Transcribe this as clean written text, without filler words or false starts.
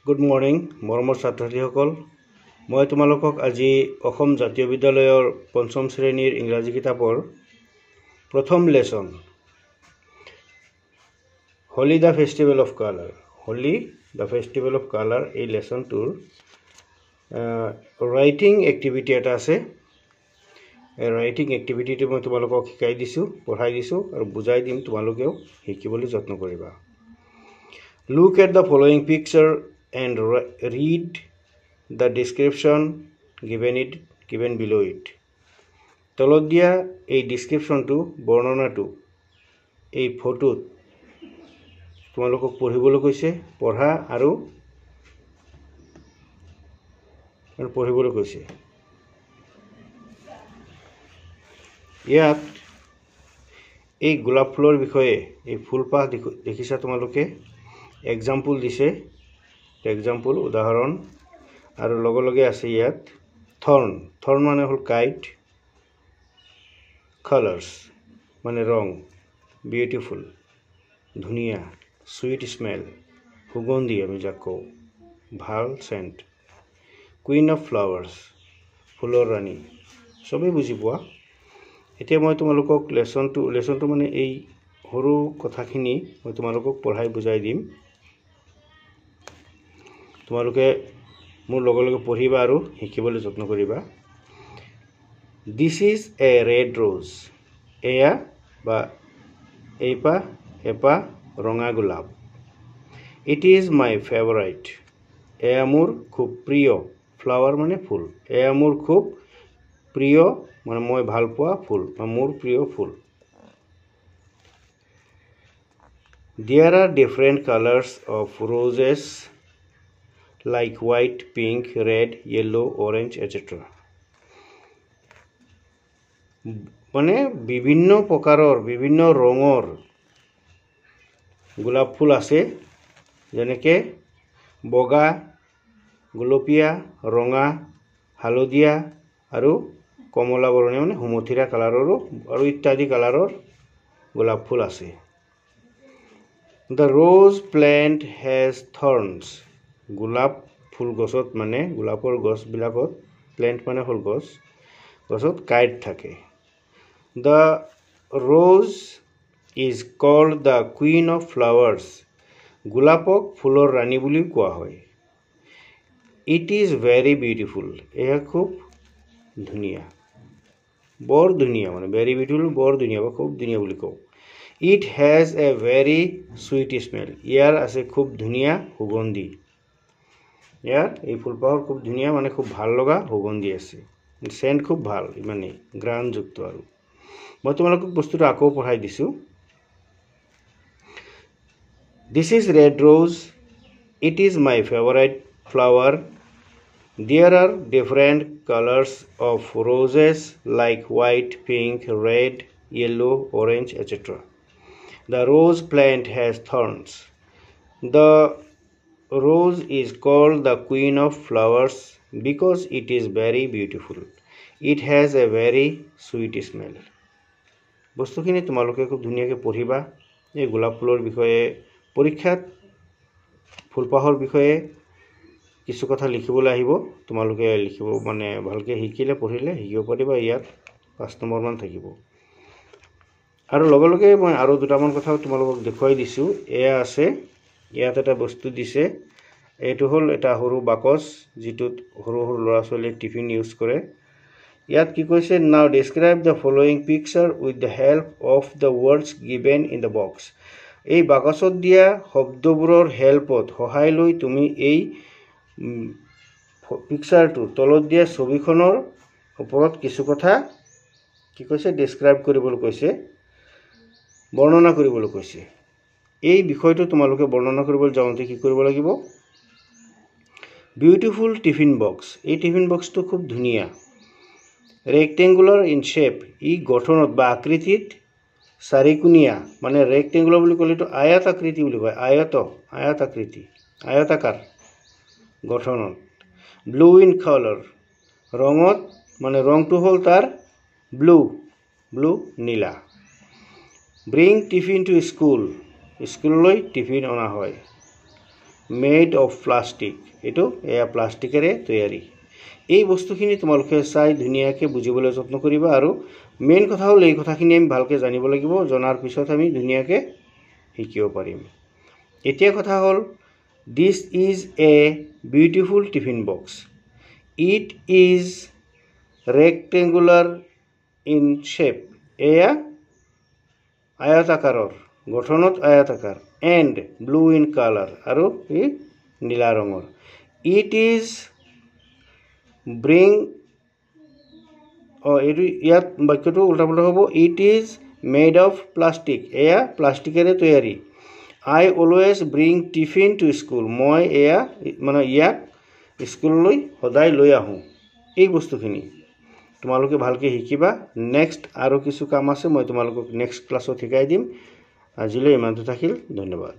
Good morning, মৰমৰ ছাত্ৰছাত্ৰীসকল। মই তোমালোকক আজি অসম জাতীয় বিদ্যালয়ৰ পঞ্চম শ্ৰেণীৰ ইংৰাজী কিতাপৰ প্ৰথম lesson Holi the festival of colour এই লেসনটোৰ ৰাইটিং এক্টিভিটি এটা আছে। এই ৰাইটিং এক্টিভিটিটো মই তোমালোকক শিকাই দিছোঁ, পঢ়াই দিছোঁ আৰু বুজাই দিম, তোমালোকেও শিকিবলৈ যত্ন কৰিবা। Look at the following picture and read the description given below it. তলত দিয়া এই ডেসক্ৰিপশনটো বৰ্ণনাটো এই ফটোত তোমালোকক পঢ়িবলৈ কৈছে, পঢ়া আৰু পঢ়িবলৈ কৈছে। ইয়াত এই গোলাপ ফুলৰ বিষয়ে এই ফুলপাহ দেখিছা তোমালোকে, এক্সাম্পল দিছে, এক্সাম্পল উদাহৰণ আৰু লগে লগে আছে ইয়াত থৰ্ন মানে হল কাইট, কালাৰ্স মানে ৰং, বিউটিফুল ধুনীয়া, সুইট স্মেল সুগন্ধি আমি যাক কওঁ, ভাল সেন্ট, কুইন অফ ফ্লাৱাৰ্স ফুলৰ ৰাণী, সবেই বুজি পোৱা। এতিয়া মই তোমালোকক লেসনটো মানে এই সৰু কথাখিনি মই তোমালোকক পঢ়াই বুজাই দিম, তোমালোকে মোৰ লগে লগে পঢ়িবা আৰু শিকিবলৈ যত্ন কৰিবা। This is a red rose. এয়া বা এপা ৰঙা গোলাপ। It is my favorite. এয়া মোৰ খুব প্ৰিয়, ফ্লাৱাৰ মানে ফুল, এয়া মোৰ খুব প্ৰিয় মানে মই ভাল পোৱা ফুল বা মোৰ প্ৰিয় ফুল। There are different colors of roses like white, pink, red, yellow, orange, etc. মানে বিভিন্ন প্ৰকাৰৰ বিভিন্ন ৰঙৰ গোলাপ ফুল আছে, যেনেকৈ বগা, গোলপীয়া, ৰঙা, হালধীয়া আৰু কমলা বৰণীয়া মানে হুমথিৰা কালাৰৰো আৰু ইত্যাদি কালাৰৰ গোলাপ ফুল আছে। The rose plant has thorns. গোলাপ ফুল গছত মানে গোলাপৰ গছবিলাকত, প্লেন্ট মানে হল গছ, গছত কাইট থাকে। The rose is called the queen of flowers. গোলাপক ফুলৰ ৰাণী বুলি কোৱা হয়। It is very beautiful. এয়া খুব ধুনীয়া, বৰ ধুনীয়া মানে very beautiful, বৰ ধুনীয়া বা খুব ধুনীয়া বুলি কওঁ। It has a very sweet smell. ইয়াৰ আছে খুব ধুনীয়া সুগন্ধি। ইয়াৰ এই ফুলপাহৰ খুব ধুনীয়া মানে খুব ভাল লগা সুগন্ধি আছে, সেন্ট খুব ভাল, ইমানেই গ্ৰাণযুক্ত। আৰু মই তোমালোকক বস্তুটো আকৌ পঢ়াই দিছোঁ। This is red rose. It is my favorite flower. There are different colors of roses like white, pink, red, yellow, orange, etc. The rose plant has thorns. The rose is called the queen of flowers because it is very beautiful. It has a very sweet smell. বস্তুখিনি তোমালোকে খুব ধুনীয়াকৈ পঢ়িবা। এই গোলাপ ফুলৰ বিষয়ে পৰীক্ষাত ফুলপাহৰ বিষয়ে কিছু কথা লিখিবলৈ আহিব, তোমালোকে লিখিব মানে ভালকৈ শিকিলে পঢ়িলে শিকিব পাৰিবা। ইয়াত 5 নম্বৰমান থাকিব। আৰু লগে লগে মই আৰু দুটামান কথা তোমালোকক দেখুৱাই দিছোঁ। এয়া আছে, ইয়াত এটা বস্তু দিছে, এইটো হ'ল এটা সৰু বাকচ, যিটোত সৰু সৰু ল'ৰা ছোৱালীয়ে টিফিন ইউজ কৰে। ইয়াত কি কৈছে, নাও describe the following picture with the help of the words given in the box. এই বাকচত দিয়া শব্দবোৰৰ হেল্পত সহায় লৈ তুমি এই পিকচাৰটো, তলত দিয়া ছবিখনৰ ওপৰত কিছু কথা কি কৈছে, ডেছক্ৰাইব কৰিবলৈ কৈছে, বৰ্ণনা কৰিবলৈ কৈছে। এই বিষয়টো তোমালোকে বৰ্ণনা কৰিবলৈ যাওঁতে কি কৰিব লাগিব, বিউটিফুল টিফিন বক্স। এই টিফিন বক্সটো খুব ধুনীয়া, ৰেক্টেংগুলাৰ ইন শেপ, ই গঠনত বা আকৃতিত চাৰিকোণীয়া, মানে ৰেক্টেংগুলাৰ বুলি ক'লে এইটো আয়ত আকৃতি বুলি কয়, আয়ত আকৃতি, আয়তাকাৰ গঠনত। ব্লু ইন কালাৰ, ৰঙত মানে ৰংটো হ'ল তাৰ ব্লু নীলা। ব্ৰিং টিফিন টু স্কুল, স্কুললৈ টিফিন অনা হয়। মেড অফ প্লাষ্টিক এইটো এয়া প্লাষ্টিকেৰে তৈয়াৰী এই বস্তুখিনি তোমালোকে চাই ধুনীয়াকৈ বুজিবলৈ যত্ন কৰিবা আৰু মেইন কথা হ'ল এই কথাখিনি আমি ভালকৈ জানিব লাগিব জনাৰ পিছত আমি ধুনীয়াকৈ শিকিব পাৰিম এতিয়া কথা হ'ল this is a beautiful tiffin box it is rectangular in shape এয়া আয়তাকাৰৰ গঠনত আয়তাকাৰ and blue in color আৰু ই নীলা ৰঙৰ it is bring এইটো ইয়াত বাক্যটো উল্টা পুল্টা হ'ব it is made of plastic এয়া প্লাষ্টিকেৰে তৈয়াৰী I always bring tiffin to school মই এয়া মানে ইয়াক স্কুললৈ সদায় লৈ আহোঁ এই বস্তুখিনি তোমালোকে ভালকৈ শিকিবা নেক্সট আৰু কিছু কাম আছে মই তোমালোকক নেক্সট ক্লাছত শিকাই দিম আজিলৈ ইমানটো থাকিল ধন্যবাদ